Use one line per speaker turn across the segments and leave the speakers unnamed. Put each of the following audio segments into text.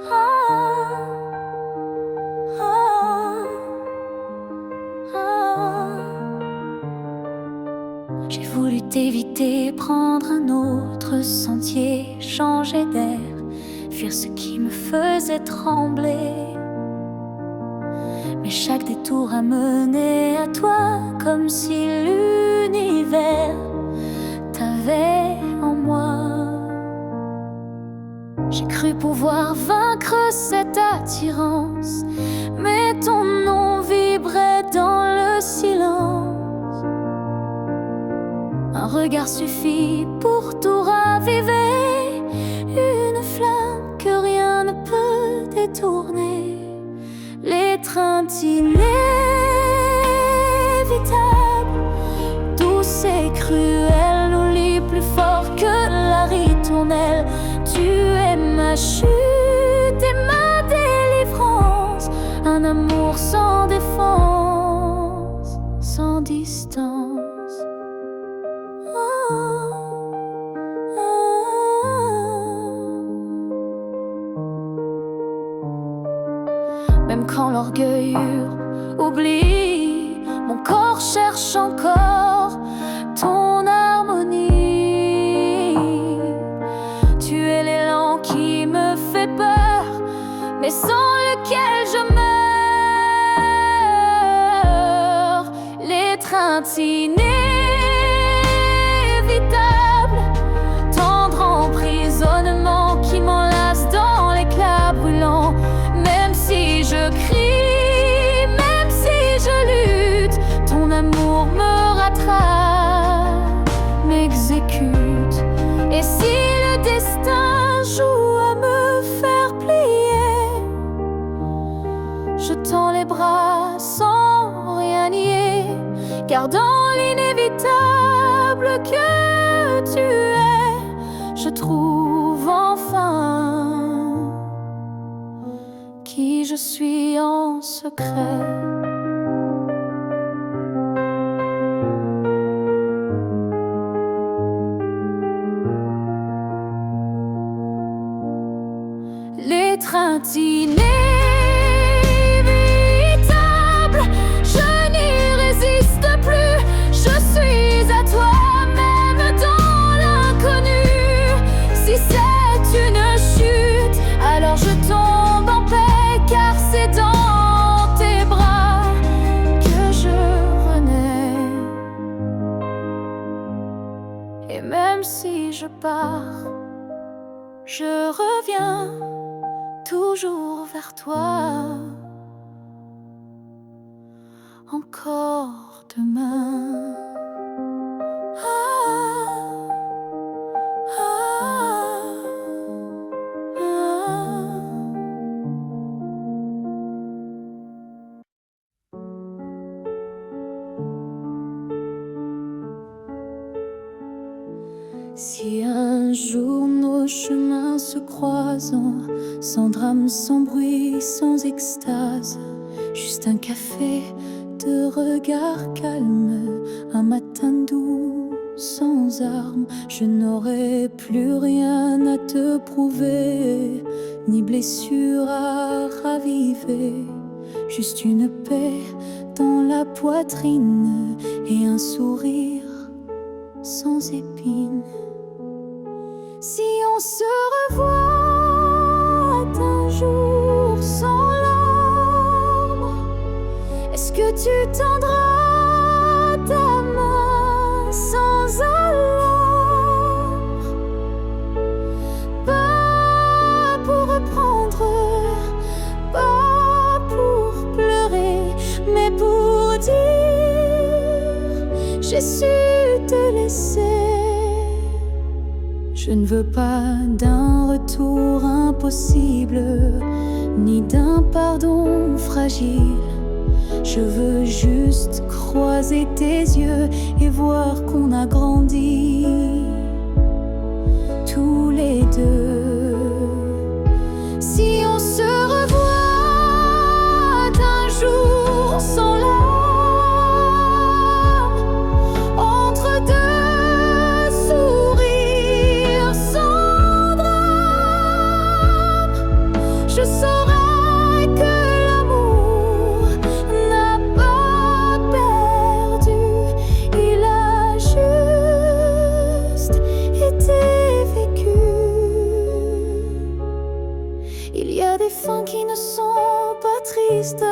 Ah, ah, ah. J'ai voulu t'éviter, prendre un autre sentier, changer d'air, fuir ce qui me faisait trembler. Mais chaque détour a mené à toi, comme si l'univers t'avait en moi. J'ai cru pouvoir vaincre cette attirance, mais ton nom vibrait dans le silence. Un regard suffit pour tout raviver, une flamme que rien ne peut détourner. L'étreinte inévitable, douce et cruelle, nous lie plus fort que la ritournelle. Tu es ma chute et ma délivrance, un amour sans défense, sans distance. Oh, oh, oh. Même quand l'orgueil oublie, mon corps cherche encore ton harmonie. Tu es l'élan qui me fait peur, mais sans lequel je meurs. L'étreinte inévitable, tendre emprisonnement qui m'enlace dans l'éclat brûlant. Même si je crie, même si je lutte, ton amour me rattrape, m'exécute. Et si le destin joue à me faire plier, je tends les bras sans rien nier, car dans l'inévitable que tu es, je trouve enfin qui je suis en secret. L'étreinte inévitable, je n'y résiste plus. Je suis à toi, même dans l'inconnu. Si c'est une chute, alors je tombe en paix, car c'est dans tes bras que je renais. Et même si je pars, je reviens toujours vers toi, encore demain. Ah, ah, ah. Si un jour nos chemins se croisent, sans drame, sans bruit, sans extase, juste un café, de regard calme, un matin doux, sans armes, je n'aurai plus rien à te prouver, ni blessure à raviver, juste une paix dans la poitrine et un sourire sans épines. Si on se revoit un jour sans larmes, est-ce que tu tendras ta main sans alarme? Pas pour reprendre, pas pour pleurer, mais pour dire j'ai su te laisser. Je ne veux pas d'un retour impossible, ni d'un pardon fragile. Je veux juste croiser tes yeux et voir qu'on a grandi tous les deux. Si on se revoit un jour sans larmes, entre deux sourires sans drame, je fins qui ne sont pas tristes,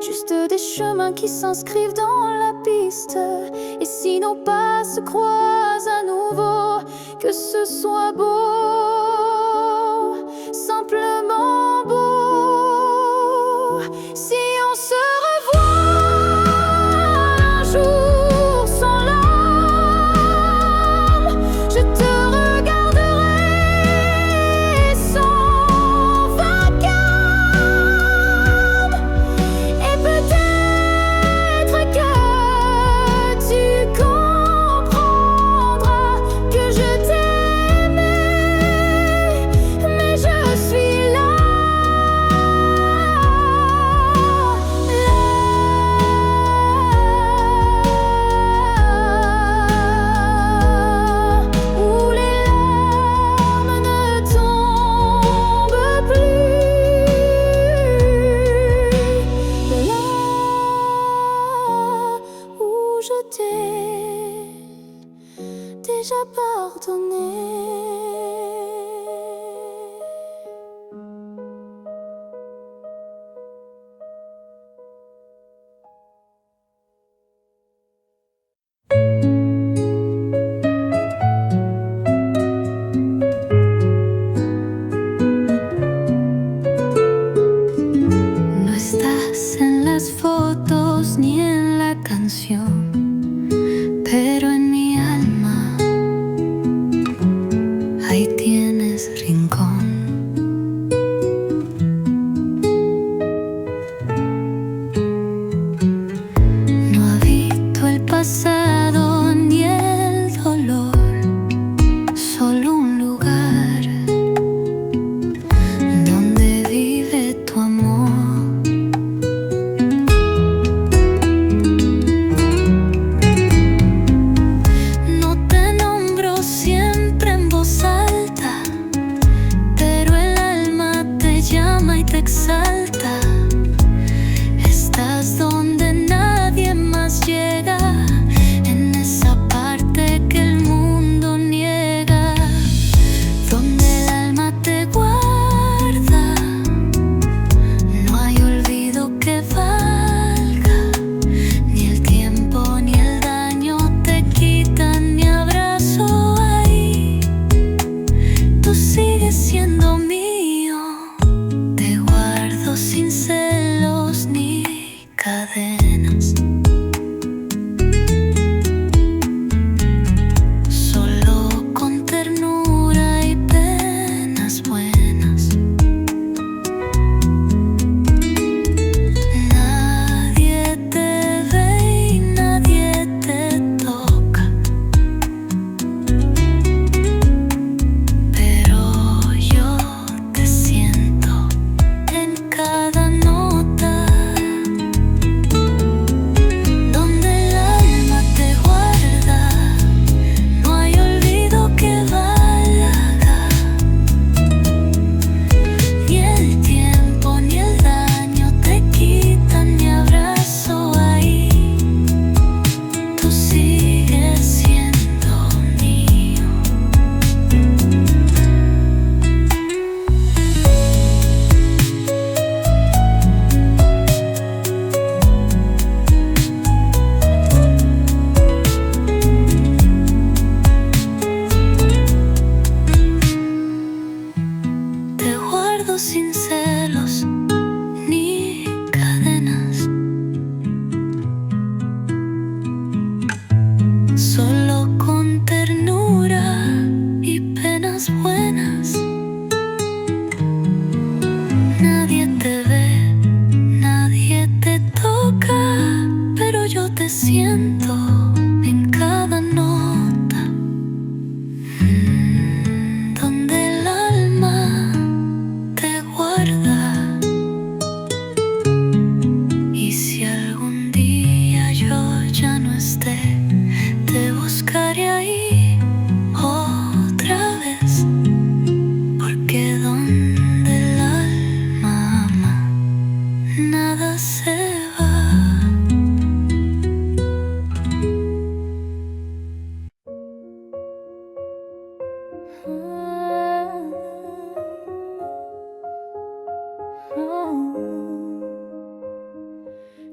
juste des chemins qui s'inscrivent dans la piste. Et si nos pas se croisent à nouveau, que ce soit beau, simplement beau. Si on se revoit un jour sans larmes, je te regarderai sans vacarme. Et peut-être que tu comprendras que je t'aimais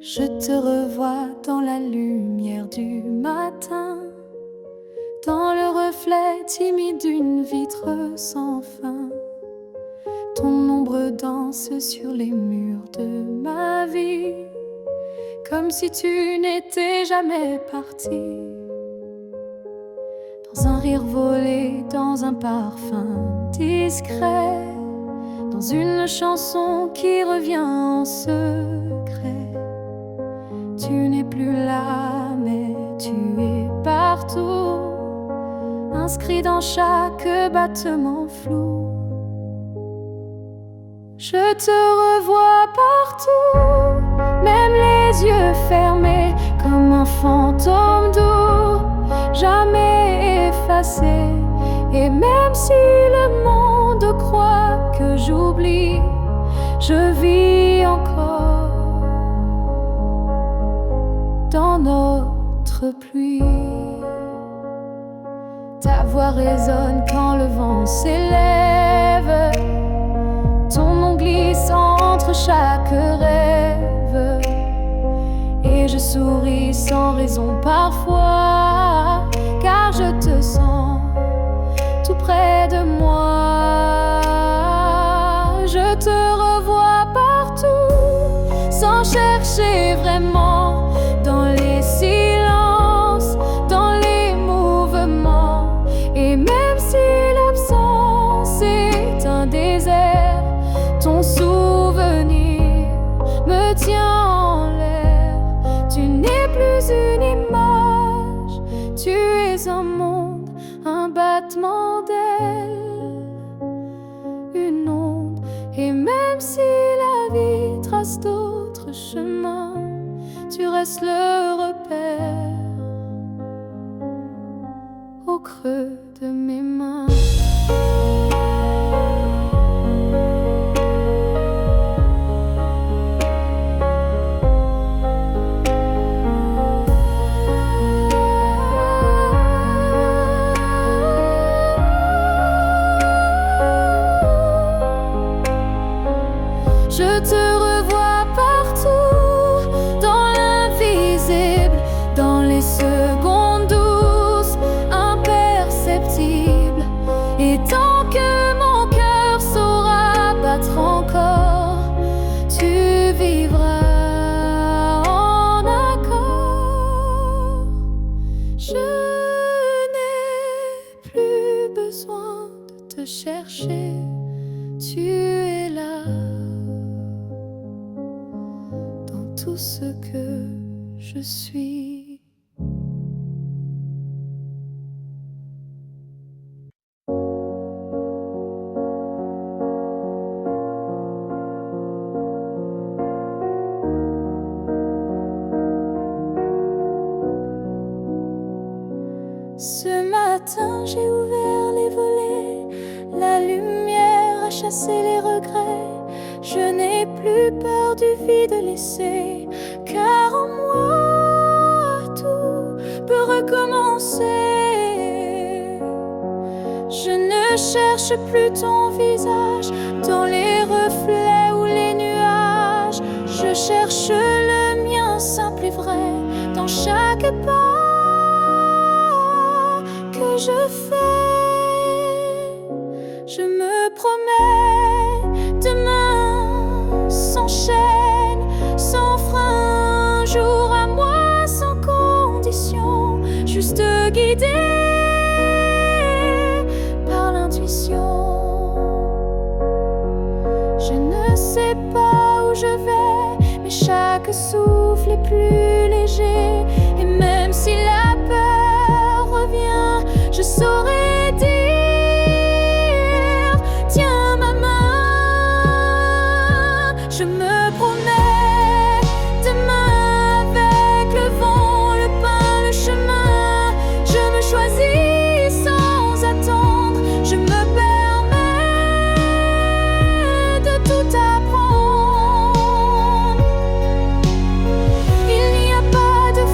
Je te revois dans la lumière du matin, dans le reflet timide d'une vitre sans fin. Ton ombre danse sur les murs de ma vie, comme si tu n'étais jamais parti. Dans un rire volé, dans un parfum discret, dans une chanson qui revient en secret. Tu n'es plus là, mais tu es partout, inscrit dans chaque battement flou. Je te revois partout, même les yeux fermés, comme un fantôme doux, jamais effacé. Et même si le monde croit que j'oublie, je vis encore dans notre pluie. Ta voix résonne quand le vent s'élève, ton nom glisse entre chaque rêve, et je souris sans raison parfois, car je te sens tout près de moi. Je te revois partout, sans chercher vraiment, dans les silences, dans les mouvements. Et même si l'absence est un désert, ton souvenir me tient en l'air. Tu n'es plus une image, tu es un monde, un battement d'aile, une onde. Et même si la vie trace d'autres chemins, tu restes le repère au creux de mes mains. Je te revois partout, dans l'invisible, dans les secondes douces, imperceptibles. Et tant que mon cœur saura battre encore, tu vivras en accord. Je n'ai plus besoin de te chercher, tu es là. Tout ce que je suis. Ce matin, j'ai ouvert les volets, la lumière a chassé les regrets. Je n'ai plus peur du vide laissé, car en moi tout peut recommencer. Je ne cherche plus ton visage dans les reflets ou les nuages. Je cherche le mien simple et vrai dans chaque pas que je fais. Je me promets demain sans chaîne, sans frein, jour à moi sans condition, juste guidé par l'intuition. Je ne sais pas où je vais, mais chaque souffle est plus léger. Et même si la peur revient, je saurai dire: tiens ma main. Je me promets demain avec le vent, le pain, le chemin. Je me choisis sans attendre, je me permets de tout apprendre. Il n'y a pas de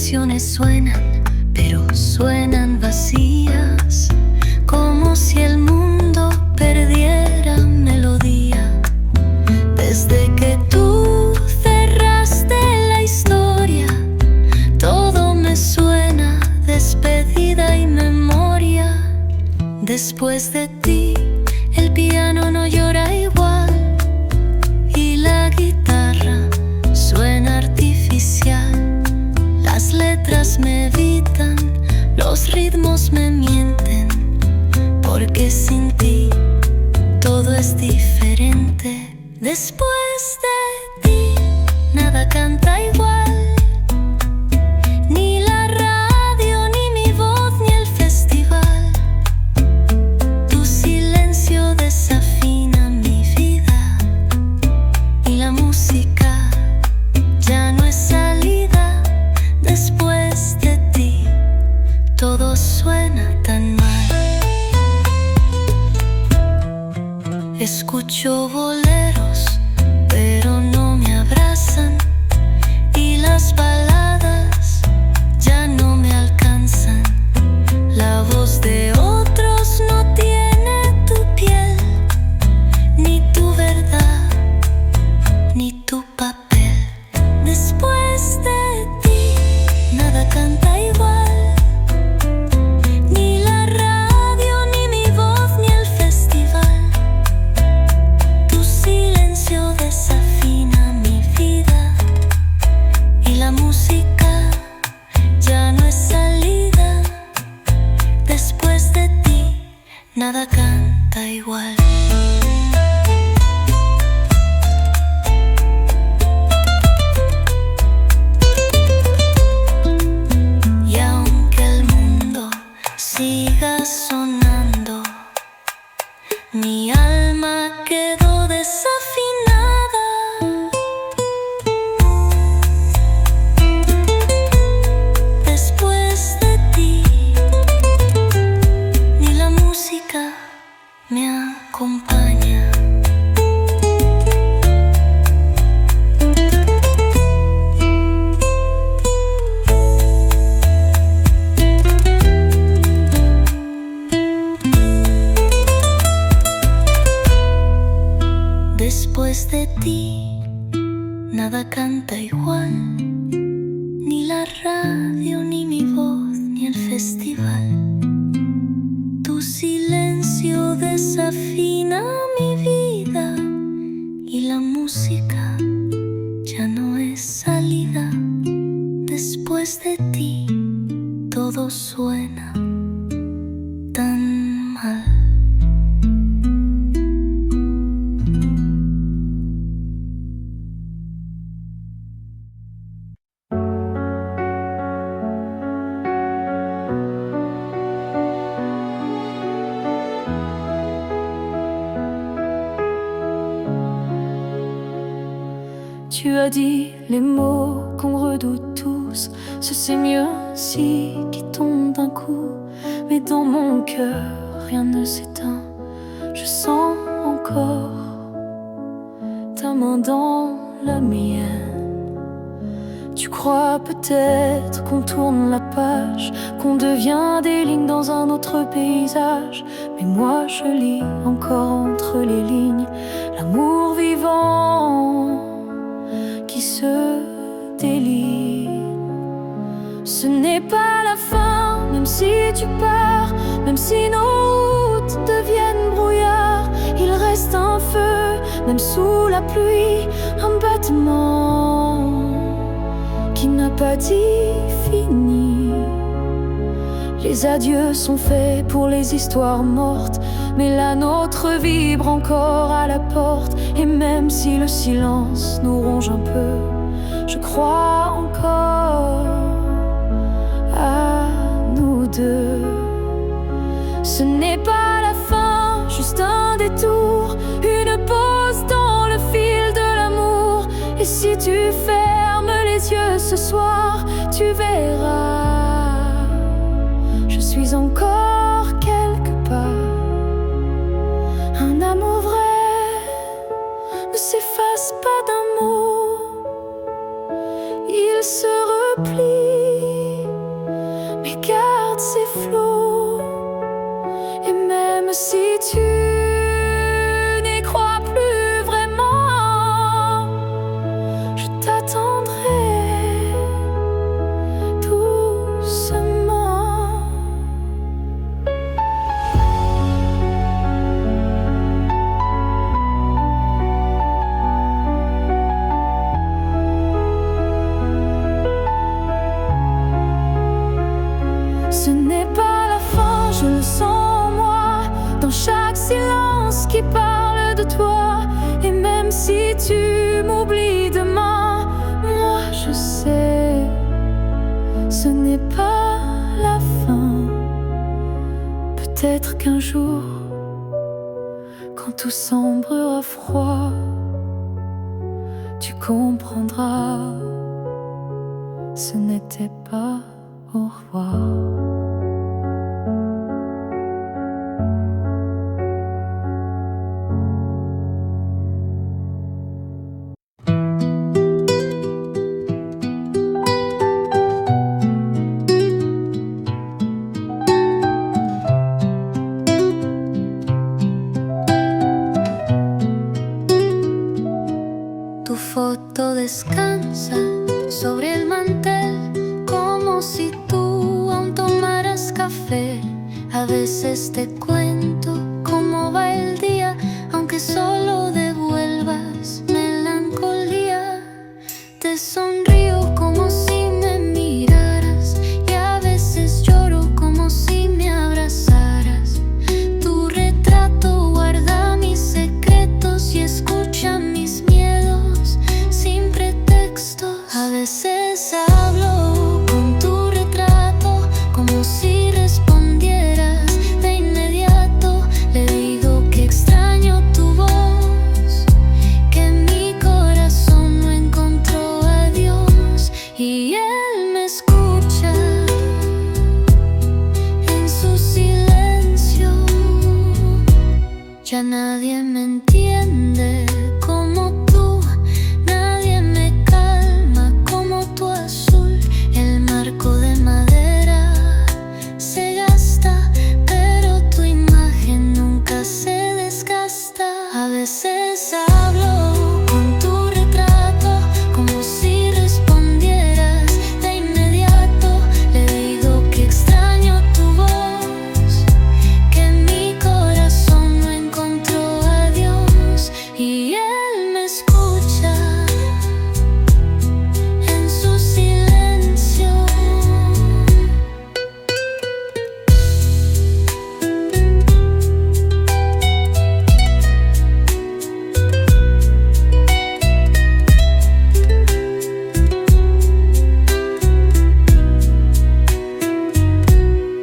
canciones suenan, pero suenan vacías, como si el mundo perdiera melodía. Desde que tú cerraste la historia, todo me suena despedida y memoria. Después de ti, el piano no llora igual y la guitarra suena artificial. Las letras me evitan, los ritmos me mienten, porque sin ti todo es diferente. Después de ti, nada canta igual, ni la radio, ni mi voz, ni el festival. Tu silencio desafina mi vida y la música ya no es salida. Después de ti, todo suena tan mal. Escucho boleros, pero no me abrazan, y las baladas ya no me alcanzan. La voz de otros no tiene tu piel, ni tu verdad, ni tu papel. Después de ti, nada canta igual. Nada canta igual. Y aunque el mundo siga sonando, mi alma quedó desafinada. Después de ti, ni la música me acompaña. Después de ti, nada canta igual, ni la radio, ni mi voz, ni el festival. Tu silencio desafina mi vida y la música ya no es salida. Después de ti, todo suena tan mal.
Tu as dit les mots qu'on redoute tous, ce c'est mieux si qui tombe d'un coup. Mais dans mon cœur, rien ne s'éteint. Je sens encore ta main dans la mienne. Tu crois peut-être qu'on tourne la page, qu'on devient des lignes dans un autre paysage. Mais moi je lis encore entre les lignes l'amour vivant qui se délie. Ce n'est pas la fin, même si tu pars, même si nos routes deviennent brouillard. Il reste un feu, même sous la pluie, un battement qui n'a pas dit fini. Les adieux sont faits pour les histoires mortes, mais la nôtre vibre encore à la porte. Et même si le silence nous ronge un peu, je crois encore à nous deux. Ce n'est pas la fin, juste un détour, une pause dans le fil de l'amour. Et si tu fermes les yeux ce soir, tu verras, je suis encore quelque part. Un amour vrai ne s'efface pas d'un mot, il se replie Je le sens moi, dans chaque silence qui parle de toi. Et même si tu m'oublies demain, moi je sais, ce n'est pas la fin. Peut-être qu'un jour, quand tout semblera froid, tu comprendras, ce n'était pas au revoir. Tu foto descansa sobre el mantel, como si tú aún tomaras café. A veces te cuento cómo va el día, aunque solo devuelvas melancolía. Te sonrío como si me miraras, y a veces lloro como si me abrazaras. Tu retrato guarda mis secretos y escucha mis miedos sin pretextos. A veces hablo con tu retrato como si respondieras de inmediato. Le digo que extraño tu voz, que mi corazón no encontró a Dios, y él me escucha en su silencio. Ya nadie me entiende como tú, nadie me calma como tu azul. El marco de madera se gasta, pero tu imagen nunca se desgasta. A veces hablo con tu retrato como si respondieras de inmediato. Le digo que extraño tu voz, que mi corazón no encontró a Dios, y él me escucha en su silencio.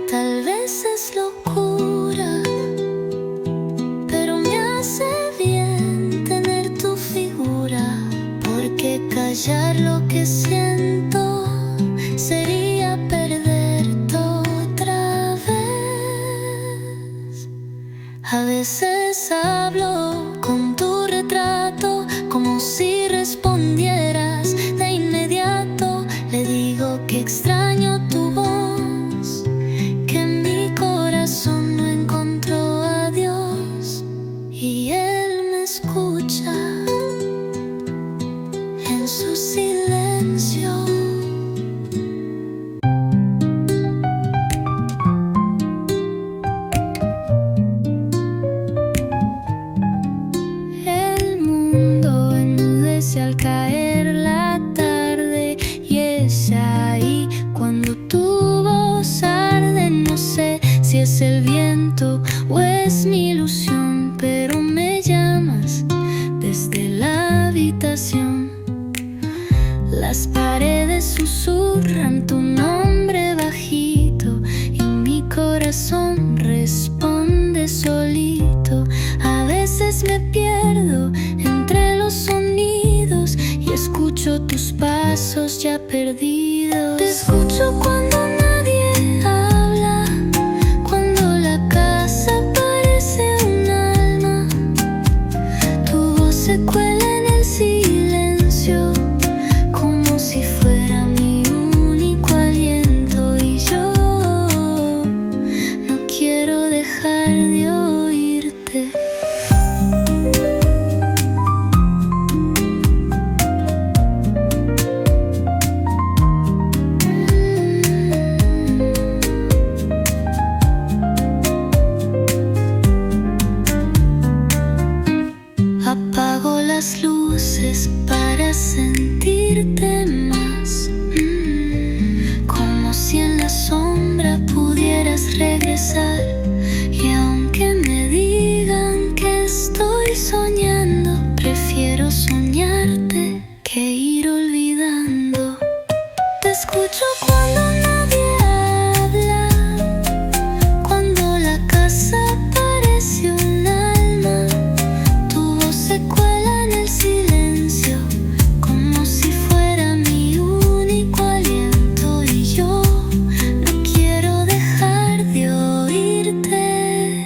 Tal vez es locura, pero me hace bien tener tu figura, porque callar lo que siento sería perderte otra vez. A veces hablo con tu retrato como si respondieras de inmediato. Le digo que extraño tu voz, que mi corazón no encontró a Dios, y él me escucha en su silencio. regresar. Y aunque me digan que estoy soñando, prefiero soñarte que ir olvidando. Te escucho cuando nadie habla, cuando la casa parece un alma. Tu voz se cuela en el silencio, como si fuera mi único aliento. Y yo no quiero dejar de oírte.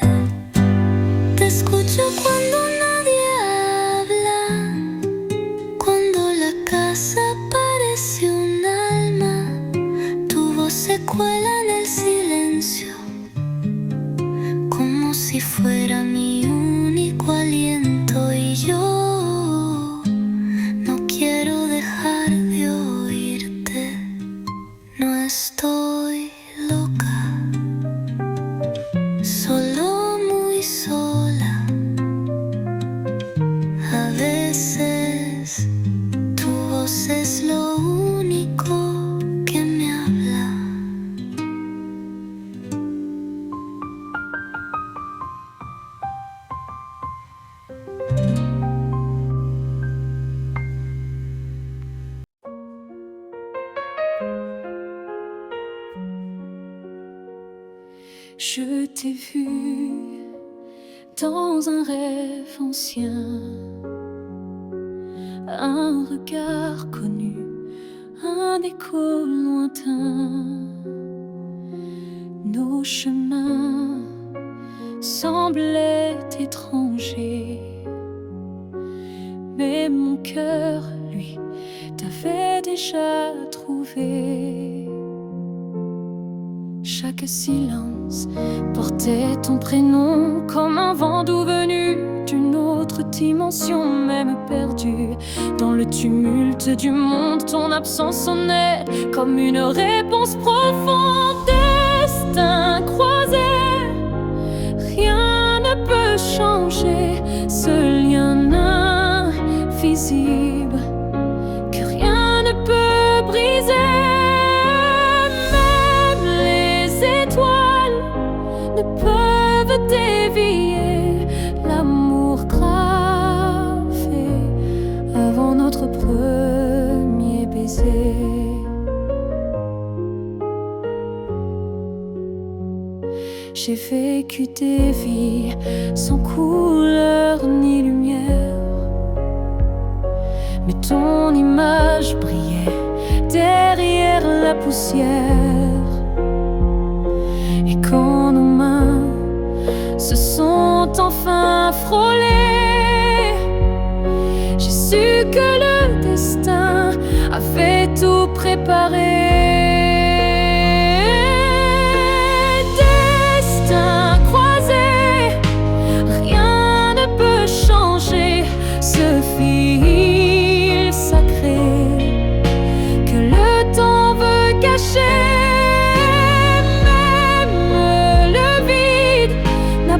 Te escucho cuando nadie habla, cuando la casa parece un alma. Tu voz se cuela en el silencio, como si fuera mi único aliento. Y yo no quiero dejar de oírte. No estoy loca, solo muy sola. A veces tu voz es lo único que me habla. Je t'ai vu dans un rêve ancien, un regard connu, un écho lointain. Nos chemins semblaient étrangers, mais mon cœur, lui, t'avait déjà trouvé. Chaque silence portait ton prénom comme un vent doux venu d'une autre dimension. Même perdu dans le tumulte du monde, ton absence sonnait comme une réponse profonde. Destin croisé, rien ne peut changer ce lien invisible que rien ne peut briser. Ne peuvent dévier l'amour gravé avant notre premier baiser. J'ai vécu des vies sans couleur ni lumière, mais ton image brillait derrière la poussière. Et quand nos mains se sont enfin frôlées, j'ai su que le destin avait tout préparé. Destin croisé, rien ne peut changer ce fil sacré que le temps veut cacher.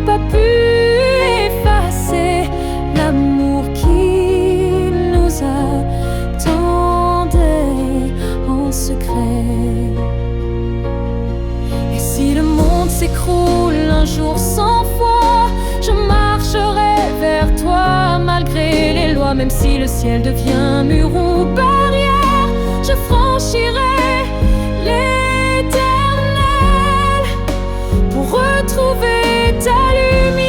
Pas pu effacer l'amour qui nous attendait en secret. Et si le monde s'écroule un jour sans foi, je marcherai vers toi malgré les lois. Même si le ciel devient mur ou barrière, je franchirai l'éternel pour retrouver ta lumière.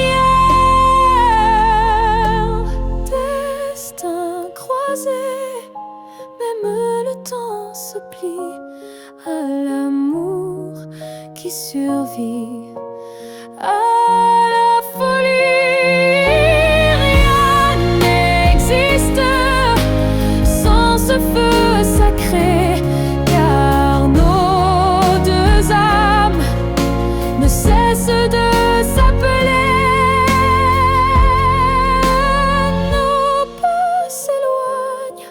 Destin croisé, même le temps se plie à l'amour qui survit à la folie. Rien n'existe sans ce feu sacré, car nos deux âmes ne cessent de s'appeler. Nos pas s'éloignent,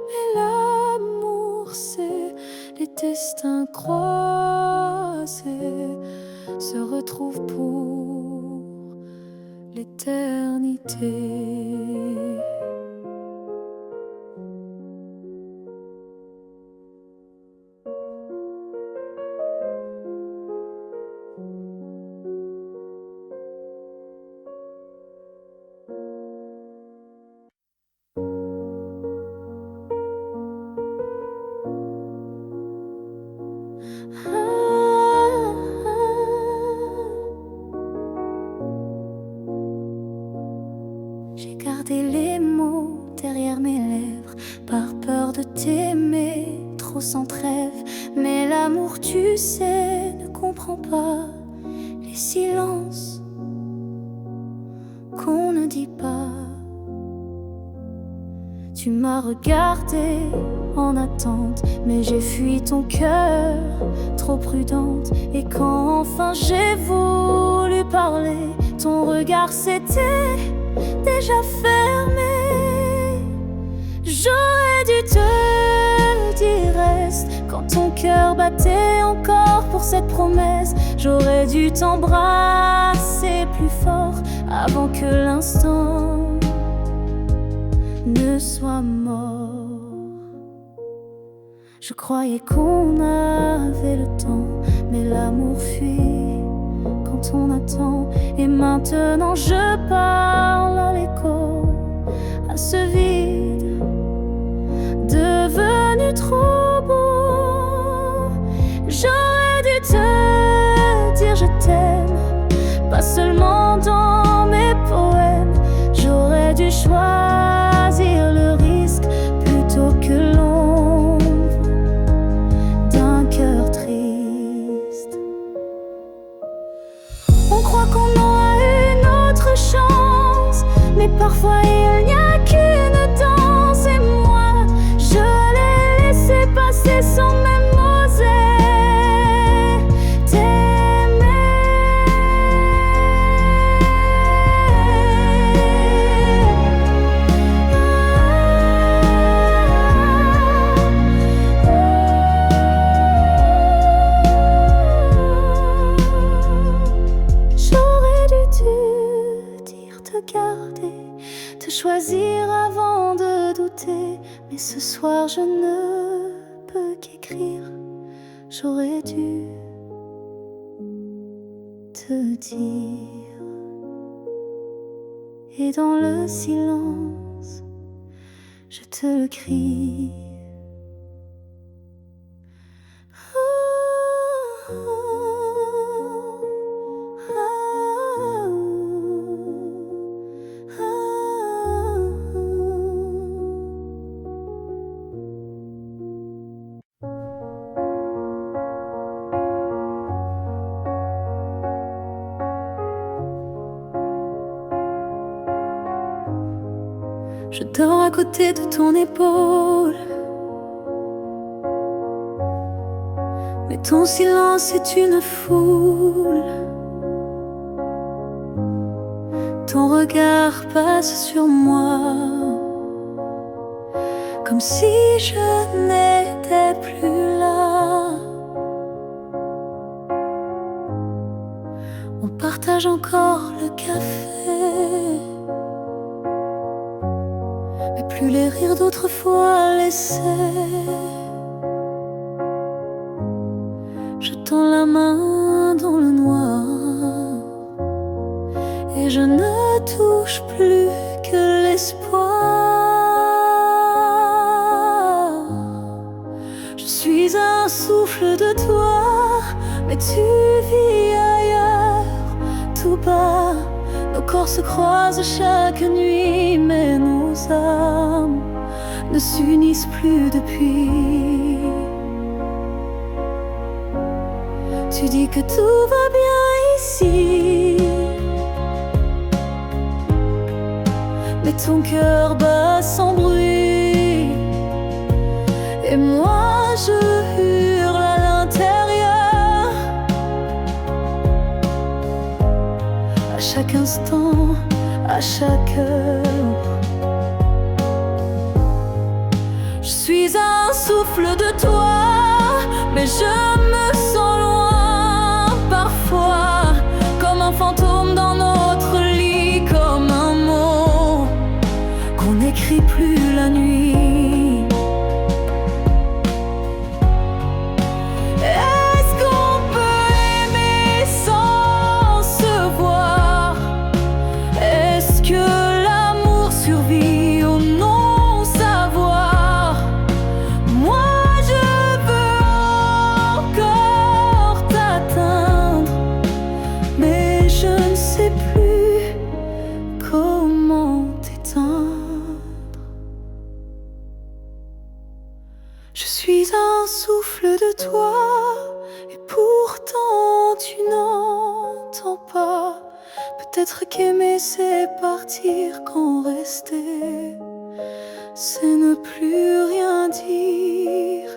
mais l'amour c'est les destins croisés se retrouvent pour l'éternité. l'amour, tu sais, ne comprend pas les silences qu'on ne dit pas. Tu m'as regardé en attente, mais j'ai fui ton cœur, trop prudente. Et quand enfin j'ai voulu parler, ton regard s'était déjà fermé. J'aurais dû te dire reste quand ton cœur battait encore pour cette promesse. J'aurais dû t'embrasser plus fort avant que l'instant ne soit mort. Je croyais qu'on avait le temps, mais l'amour fuit quand on attend. Et maintenant je parle à l'écho, à ce vide devenu trop beau. J'aurais dû te dire je t'aime, pas seulement dans mes poèmes. J'aurais dû choisir le risque plutôt que l'ombre d'un cœur triste. On croit qu'on aura une autre chance, mais parfois il n'y a qu'une danse. Et moi, je l'ai laissé passer sans même oser t'aimer. J'aurais dû te dire te garder, te choisir avant de douter. Mais ce soir je ne peux qu'écrire. J'aurais dû te dire. Et dans le silence, je te le crie. Je dors à côté de ton épaule, mais ton silence est une foule. Ton regard passe sur moi, comme si je n'étais plus là. On partage encore le café, mais plus les rires d'autrefois laissés. Je tends la main dans le noir et je ne touche plus que l'espoir. Je suis un souffle de toi, mais tu vis ailleurs, tout bas. Nos corps se croisent chaque nuit, mais nos âmes ne s'unissent plus depuis. Tu dis que tout va bien ici, mais ton cœur bat sans bruit. Et moi je hurle à l'intérieur, à chaque instant, à chaque heure. Je suis un souffle de toi, mais je me sens loin parfois, comme un fantôme dans notre lit, comme un mot qu'on n'écrit plus la nuit. Est-ce qu'on peut aimer sans se voir? Est-ce que l'amour Peut-être qu'aimer c'est partir quand rester c'est ne plus rien dire.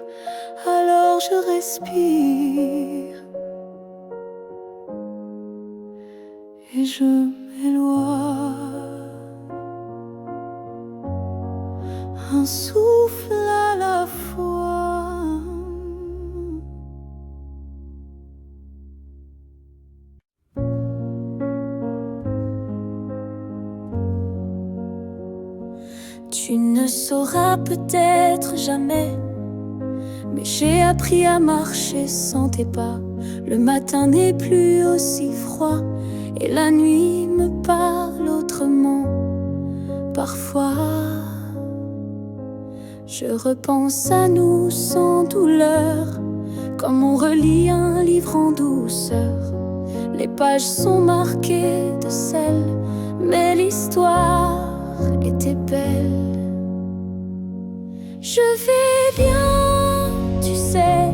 Alors je respire et je m'éloigne, un souffle à la fois. Tu ne sauras peut-être jamais, mais j'ai appris à marcher sans tes pas. Le matin n'est plus aussi froid et la nuit me parle autrement. Parfois, je repense à nous sans douleur, comme on relit un livre en douceur. Les pages sont marquées de sel, mais l'histoire était belle. Je vais bien, tu sais,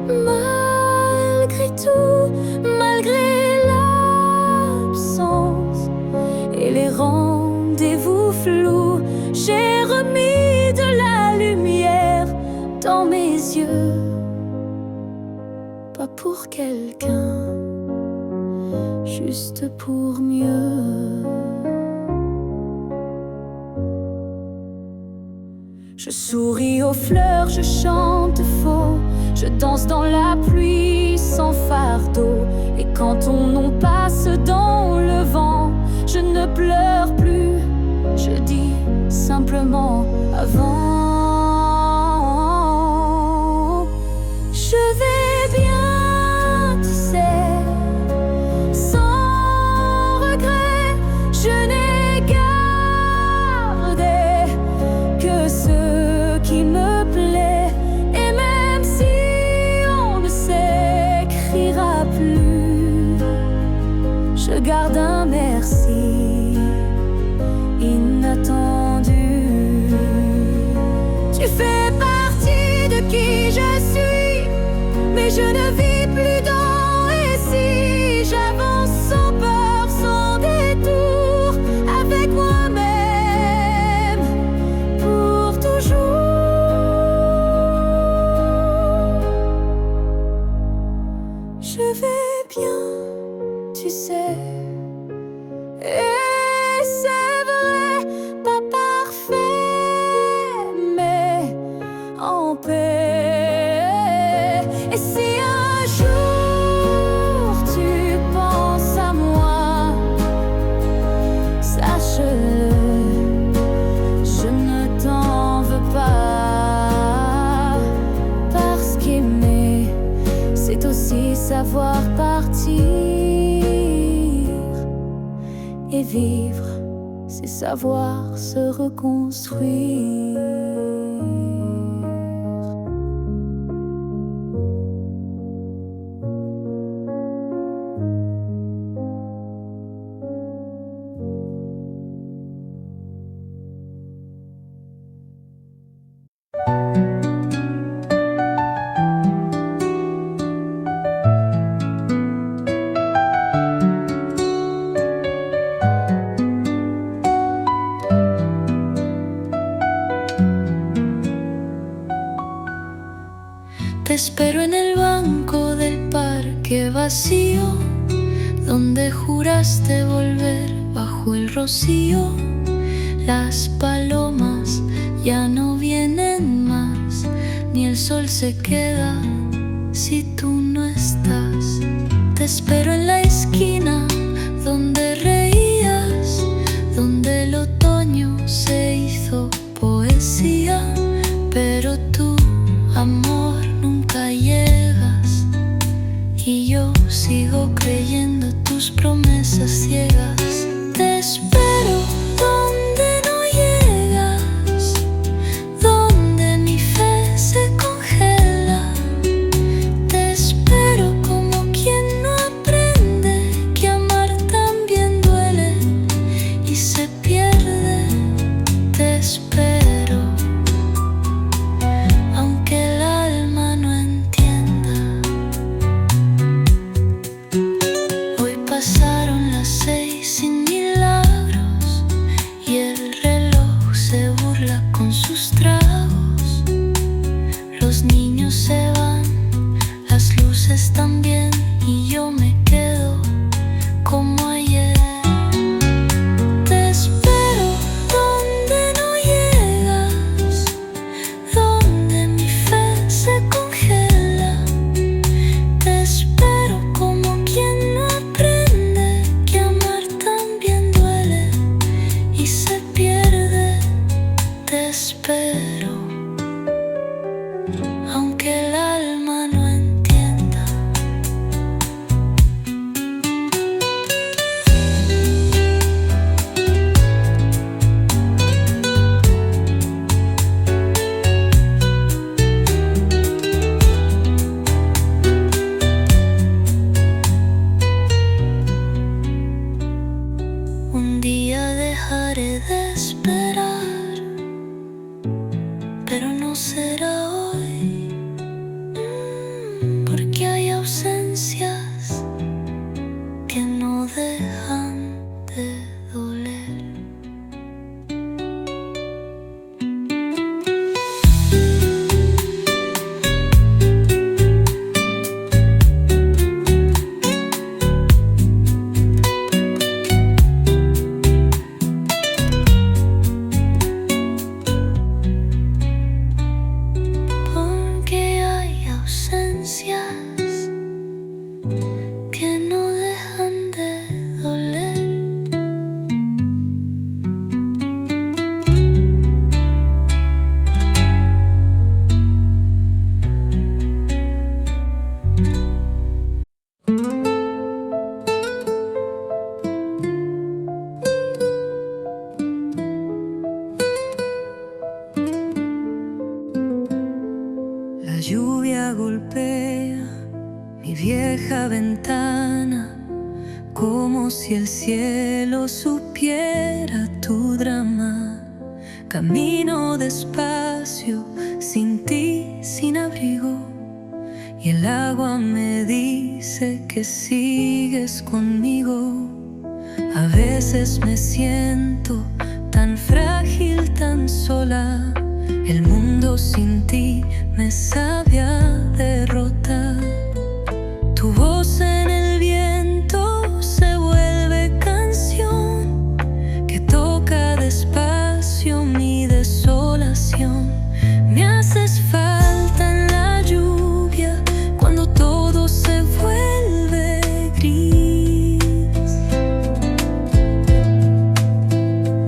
malgré tout, malgré l'absence et les rendez-vous flous. J'ai remis de la lumière dans mes yeux, pas pour quelqu'un, juste pour mieux. Je souris aux fleurs, je chante faux, je danse dans la pluie sans fardeau. Et quand ton nom passe dans le vent, je ne pleure plus, je dis simplement avant. Je vais bien, tu sais, sans regret, je n'ai gardé que ce qui me plaît. Et même si on ne s'écrira plus, je garde un merci inattendu. Tu fais partie de qui je suis, mais je ne vis plus dans et si. J'avance sans peur, sans détour, avec moi-même pour toujours. Je vais bien, tu sais, et c'est vrai, pas parfait, mais en paix. Et si un jour tu penses à moi, sache-le, je ne t'en veux pas. Parce qu'aimer, c'est aussi savoir partir. Et vivre, c'est savoir se reconstruire. Te espero en el banco del parque vacío, donde juraste volver bajo el rocío. Las palomas ya no vienen más, ni el sol se queda si tú no estás. Te espero en la esquina donde reías, donde el otoño se hizo poesía. Pero tú, amor, nunca llegas, y yo sigo creyendo tus promesas ciegas. Te espero donde no llegas, donde mi fe se congela. Te espero como quien no aprende
mi vieja ventana, como si el cielo supiera tu drama. Camino despacio, sin ti, sin abrigo, y el agua me dice que sigues conmigo. A veces me siento tan frágil, tan sola. El mundo sin ti me sabe a derrota. Tu voz en el viento se vuelve canción que toca despacio mi desolación. Me haces falta en la lluvia cuando todo se vuelve gris.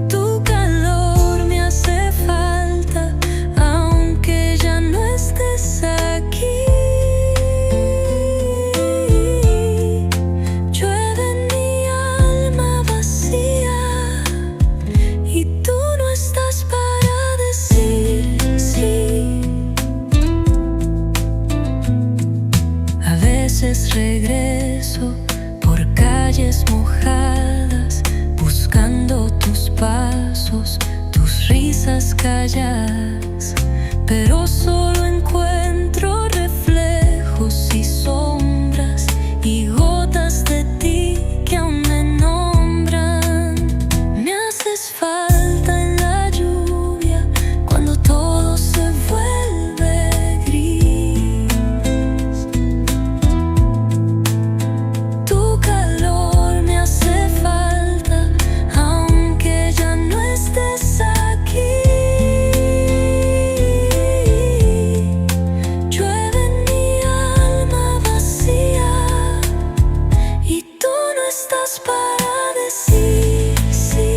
Tu calor me hace falta aunque ya no estés aquí. Llueve en mi alma vacía y tú no estás para decir sí. A veces regreso por calles mojadas, buscando tus pasos, tus risas calladas, pero solo encuentro reflejos y sombras y gotas de ti que aún me nombran. Me haces falta en la lluvia cuando todo se vuelve gris. Tu calor me hace falta aunque ya no estés aquí. Llueve en mi alma vacía y tú no estás para decir sí.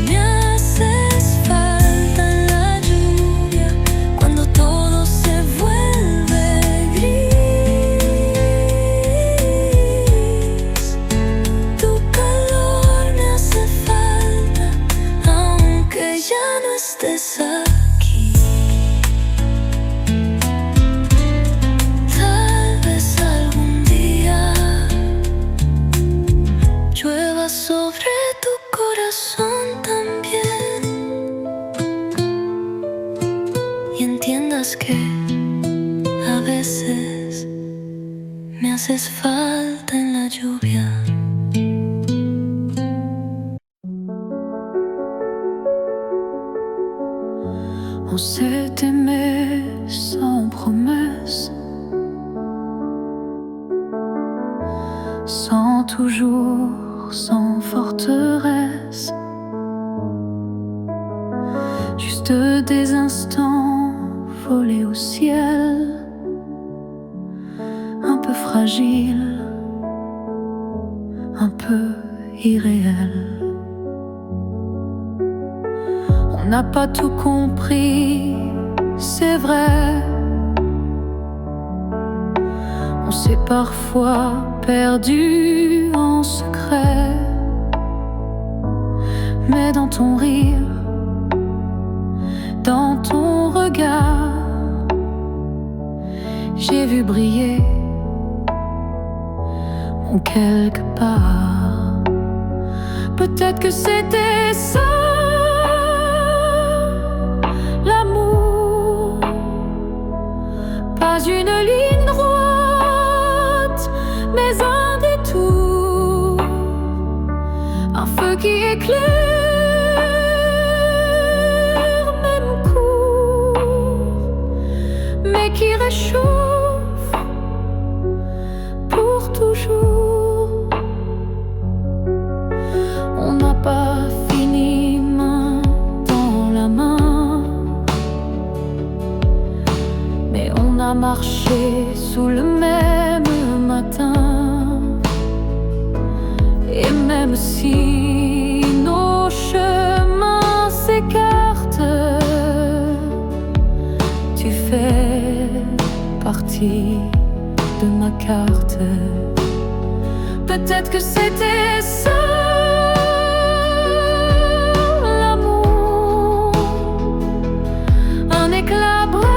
Me haces falta en la lluvia cuando todo se vuelve gris. Tu calor me hace falta aunque ya no estés aquí. Tal vez algún día llueva sobre tu corazón también y entiendas que a veces me haces falta en la lluvia.
On s'est aimé sans promesse, sans toujours, sans forteresse, juste des instants volés au ciel, un peu fragile, un peu irréel. On n'a pas tout compris, c'est vrai. On s'est parfois perdu en secret. Mais dans ton rire, dans ton regard, j'ai vu briller mon quelque part. Peut-être que c'était ça, l'amour, pas une ligne droite, mais un détour, un feu qui éclaire, même court, mais qui réchauffe pour toujours. On n'a pas fini main dans la main, mais on a marché sous le même matin. Et même si nos chemins s'écartent, tu fais partie de ma carte. Peut-être que c'était ça, l'amour, un éclat bref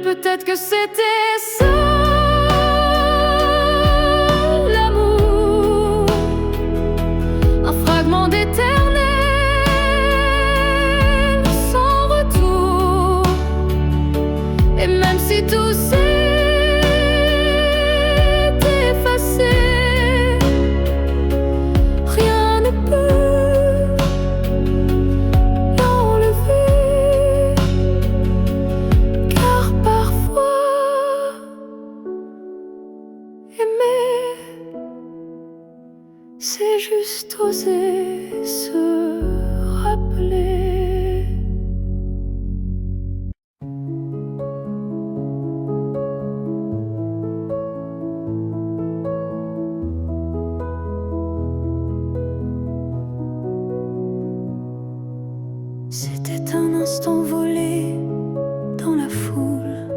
peut-être que c'était ça, l'amour, un fragment d'éternel sans retour. Et même si tout s'est effacé, rien ne peut l'enlever. Car parfois, aimer, c'est juste oser se rappeler. C'était un instant volé dans la foule,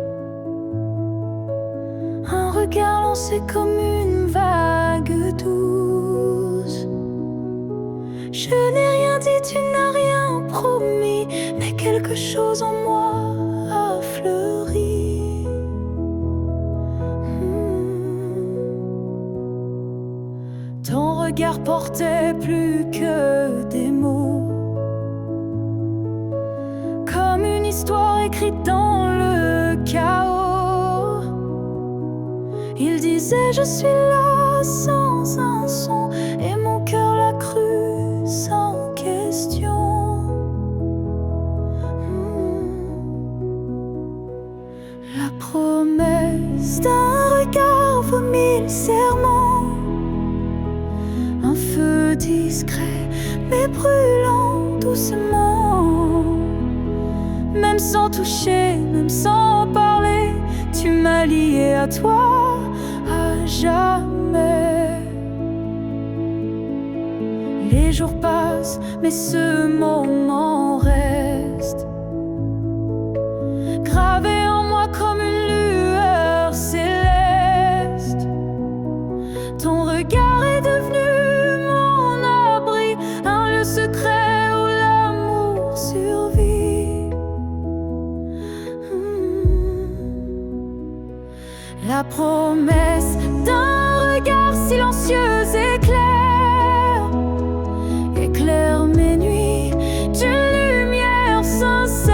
un regard lancé comme une vague douce. Je n'ai rien dit, tu n'as rien promis, mais quelque chose en moi a fleuri. Ton regard portait plus que des mots, comme une histoire écrite dans le chaos. Il disait je suis là sans un son, et mon cœur l'a cru sans question. La promesse d'un regard vaut 1000 serments, un feu discret mais brûlant doucement. Même sans toucher, même sans parler, tu m'as lié à toi à jamais. Les jours passent, mais ce moment reste gravé en moi comme une lueur céleste. Ton regard est devenu mon abri, un lieu secret où l'amour survit. La promesse d'un regard silencieux éclaire mes nuits d'une lumière sincère.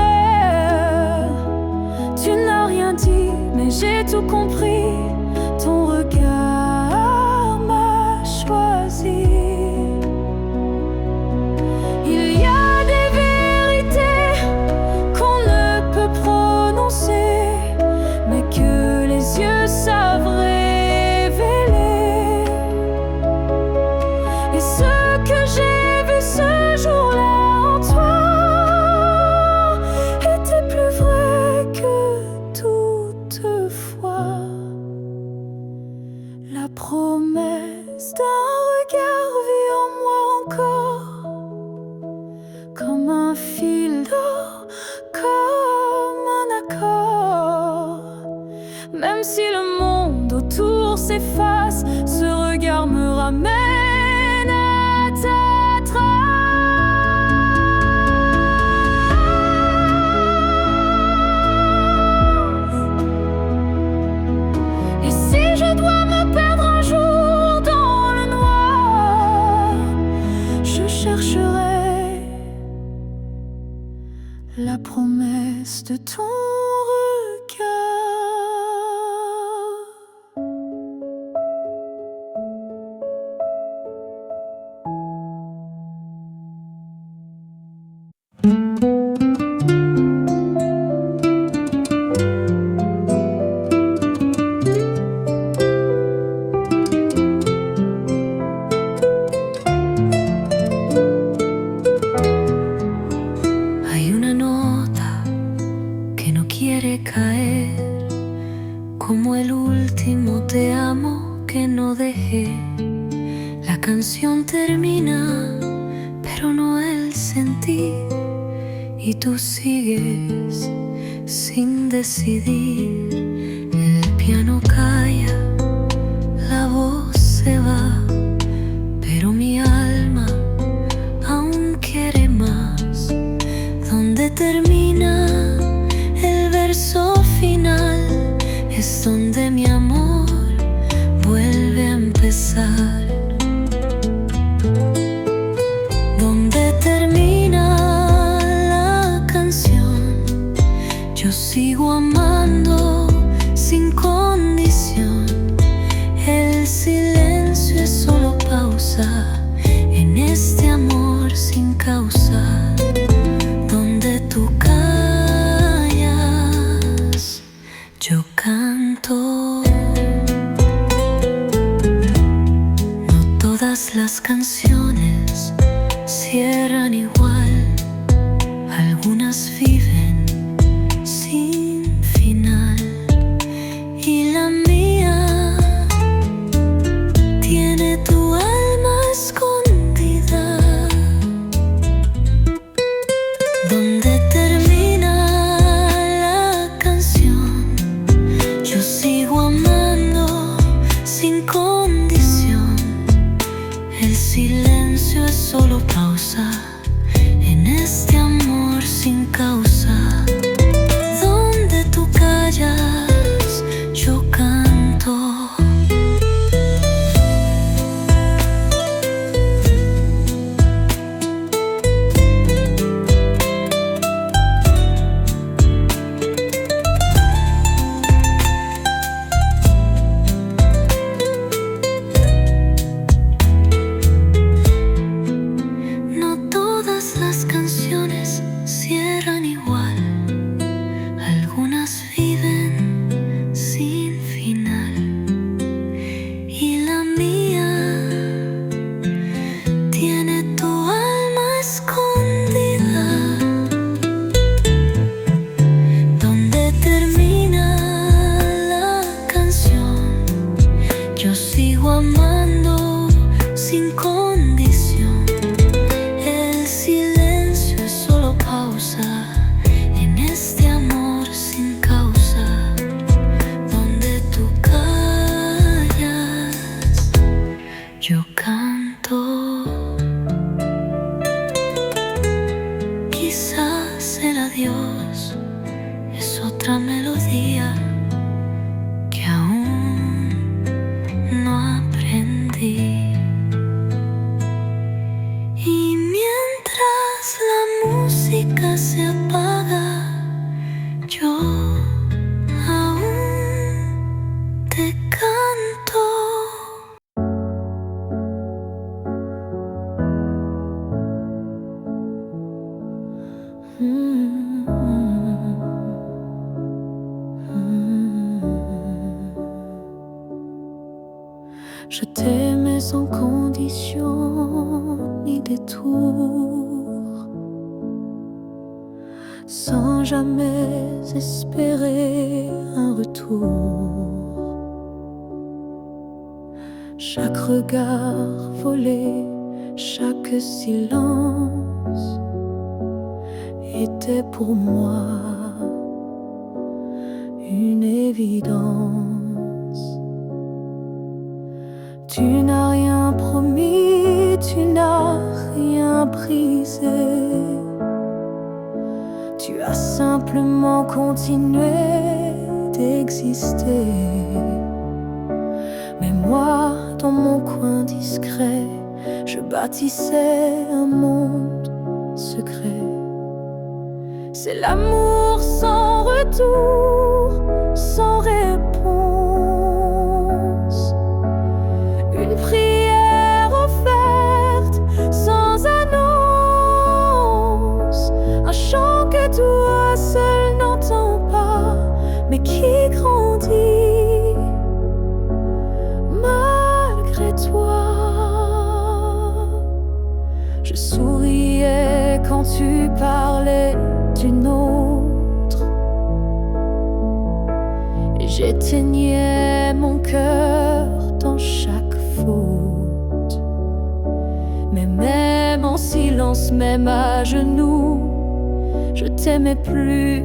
Tu n'as rien dit, mais j'ai tout compris. Ton regard m'a choisi. Il y a des vérités qu'on ne peut prononcer, mais que les yeux savent révéler. Et ce que j'ai vu ce jour-là en toi était plus vrai que toutefois. La promesse d'un regard vit en moi encore, comme un fil d'or, comme un accord. Même si le monde autour s'efface, ce regard me ramène à ta trace. Et si je dois me perdre un jour dans le noir, je chercherai la promesse de ton regard. Hay una nota que no quiere caer, como el último te amo que no dejé. La canción termina, pero no el sentir, y tú sigues sin decidir. El piano calla, la voz se va, pero mi alma aún quiere más. ¿Dónde termina el verso final?
es donde mi amor vuelve a empezar, donde termina la canción. Yo sigo amando sin condición. El silencio es solo pausa en este amor sin causa, donde tú callas, yo canto. No todas las canciones cierran igual, algunas viven sin final, y la mía tiene tu alma escondida, donde termina la canción. Yo sigo amando sin condición. El silencio es solo pausa en este amor sin causa, donde tú callas, yo canto. No todas las canciones cierran igual, algunas viven sin final, y la mía tiene tu alma escondida, donde termina la canción. Yo sigo amando sin condición. El silencio es solo pausa en este amor sin causa, donde tú callas, yo canto. Quizás el adiós es otra melodía que aún no aprendí. Y mientras la música se apaga, yo aún te canto.
Je t'aimais sans condition ni détour, sans jamais espérer un retour. Chaque regard volé, chaque silence était pour moi une évidence. Tu n'as rien promis, tu n'as rien brisé. Tu as simplement continué d'exister. Mais moi, dans mon coin discret, je bâtissais un monde secret. C'est l'amour sans retour, sans réponse. Une prière offerte sans annonce. Un chant que toi seul n'entends pas, mais qui grandit malgré toi. Je souriais quand tu parlais d'une autre, et j'éteignais mon cœur dans chaque faute. Mais même en silence, même à genoux, je t'aimais plus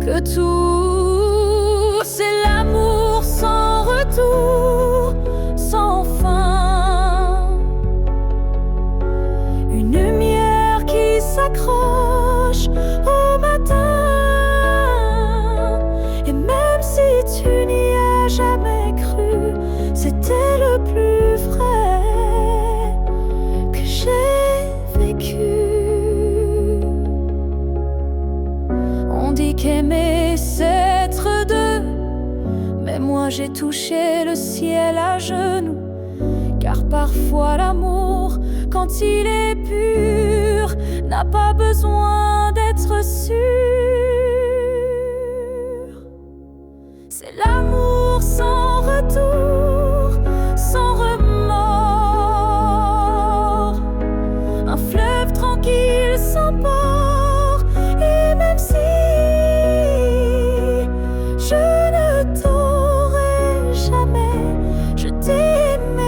que tout. C'est l'amour sans retour, sans fin. Une lumière qui s'accroche au matin. Et même si tu n'y es aimer, c'est être deux. Mais moi j'ai touché le ciel à genoux, car parfois l'amour, quand il est pur, n'a pas besoin d'être sûr. C'est l'amour sans retour, sans remords, un fleuve tranquille sans port. Et même si je ne t'aurai jamais, je t'aimais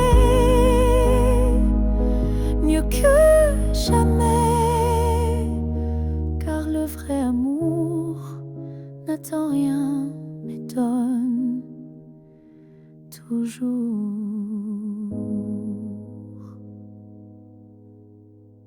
mieux que jamais, car le vrai amour n'attend rien mais donne toujours.